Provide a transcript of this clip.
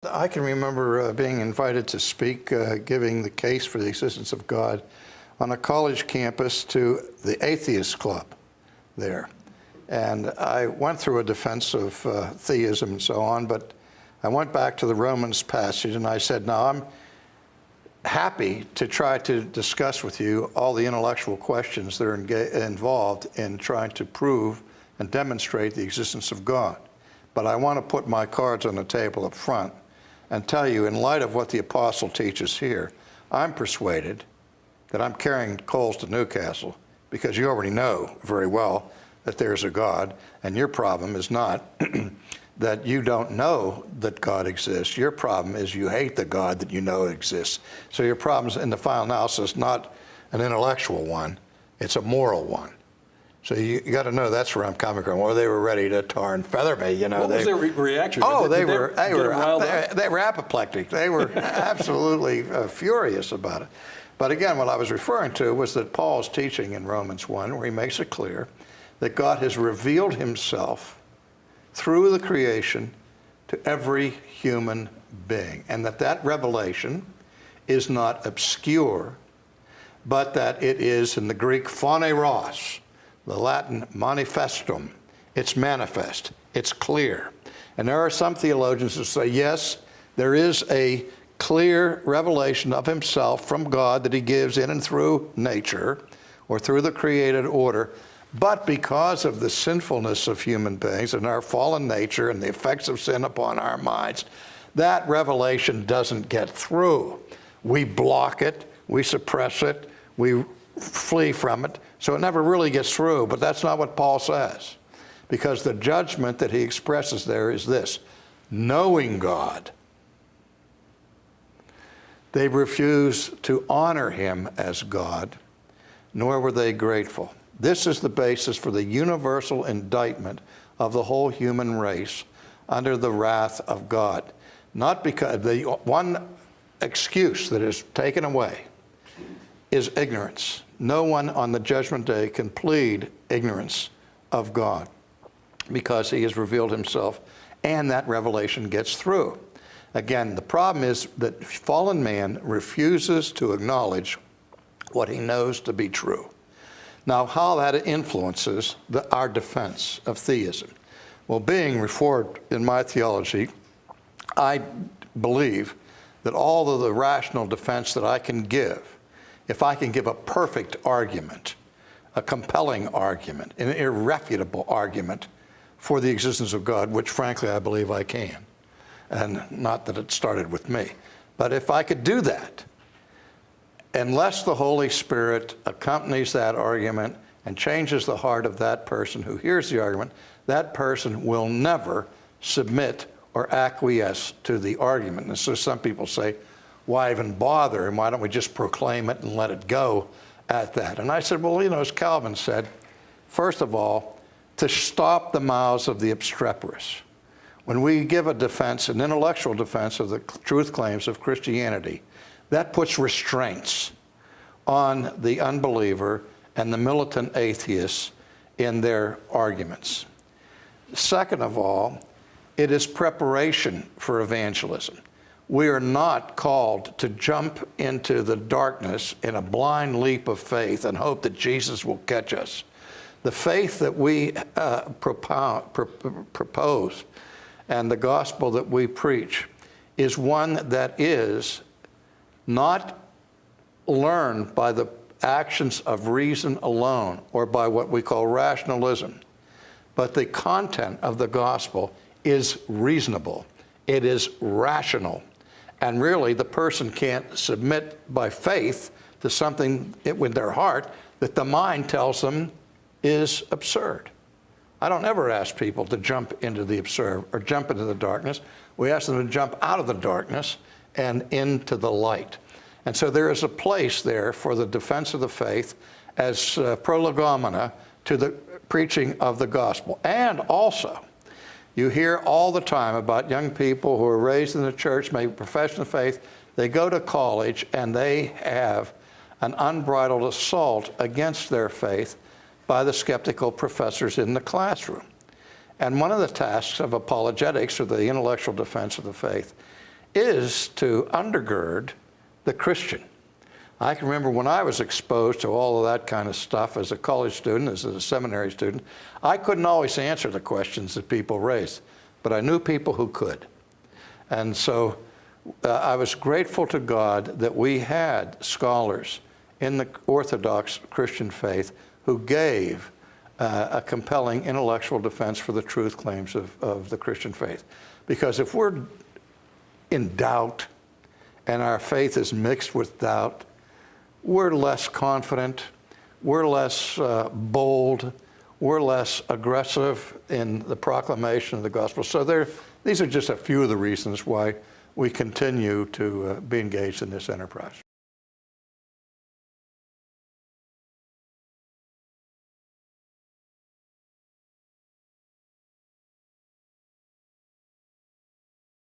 I can remember being invited to speak, giving the case for the existence of God on a college campus to the atheist club there. And I went through a defense of theism and so on, but I went back to the Romans passage and I said, now I'm happy to try to discuss with you all the intellectual questions that are involved in trying to prove and demonstrate the existence of God. But I want to put my cards on the table up front and tell you, in light of what the apostle teaches here, I'm persuaded that I'm carrying coals to Newcastle because you already know very well that there's a God, and your problem is not that you don't know that God exists. Your problem is you hate the God that you know exists. So your problem's in the final analysis not an intellectual one, it's a moral one. So you got to know that's where I'm coming from. Well, they were ready to tar and feather me, you know. What was their reaction? Oh, they were apoplectic. They were absolutely furious about it. But again, what I was referring to was that Paul's teaching in Romans 1, where he makes it clear that God has revealed himself through the creation to every human being, and that revelation is not obscure, but that it is, in the Greek, phaneros, the Latin manifestum. It's manifest, it's clear. And there are some theologians who say, yes, there is a clear revelation of himself from God that he gives in and through nature or through the created order, but because of the sinfulness of human beings and our fallen nature and the effects of sin upon our minds, that revelation doesn't get through. We block it, we suppress it, we flee from it, so it never really gets through. But that's not what Paul says, because the judgment that he expresses there is this: knowing God, they refused to honor him as God, nor were they grateful. This is the basis for the universal indictment of the whole human race under the wrath of God. Not because the one excuse that is taken away is ignorance. No one on the judgment day can plead ignorance of God because he has revealed himself, and that revelation gets through. Again, the problem is that fallen man refuses to acknowledge what he knows to be true. Now, how that influences our defense of theism. Well, being Reformed in my theology, I believe that all of the rational defense that I can give, if I can give a perfect argument, a compelling argument, an irrefutable argument for the existence of God, which frankly I believe I can, and not that it started with me, but if I could do that, unless the Holy Spirit accompanies that argument and changes the heart of that person who hears the argument, that person will never submit or acquiesce to the argument. And so some people say, why even bother, and why don't we just proclaim it and let it go at that? And I said, well, you know, as Calvin said, first of all, to stop the mouths of the obstreperous. When we give a defense, an intellectual defense of the truth claims of Christianity, that puts restraints on the unbeliever and the militant atheists in their arguments. Second of all, it is preparation for evangelism. We are not called to jump into the darkness in a blind leap of faith and hope that Jesus will catch us. The faith that we propose and the gospel that we preach is one that is not learned by the actions of reason alone or by what we call rationalism, but the content of the gospel is reasonable. It is rational. And really, the person can't submit by faith to something with their heart that the mind tells them is absurd. I don't ever ask people to jump into the absurd or jump into the darkness. We ask them to jump out of the darkness and into the light. And so there is a place there for the defense of the faith as prolegomena to the preaching of the gospel. And also, you hear all the time about young people who are raised in the church, make a profession of faith, they go to college and they have an unbridled assault against their faith by the skeptical professors in the classroom. And one of the tasks of apologetics, or the intellectual defense of the faith, is to undergird the Christian. I can remember when I was exposed to all of that kind of stuff as a college student, as a seminary student, I couldn't always answer the questions that people raised, but I knew people who could. And so I was grateful to God that we had scholars in the Orthodox Christian faith who gave a compelling intellectual defense for the truth claims of the Christian faith. Because if we're in doubt and our faith is mixed with doubt, we're less confident, we're less bold, we're less aggressive in the proclamation of the gospel. So these are just a few of the reasons why we continue to be engaged in this enterprise.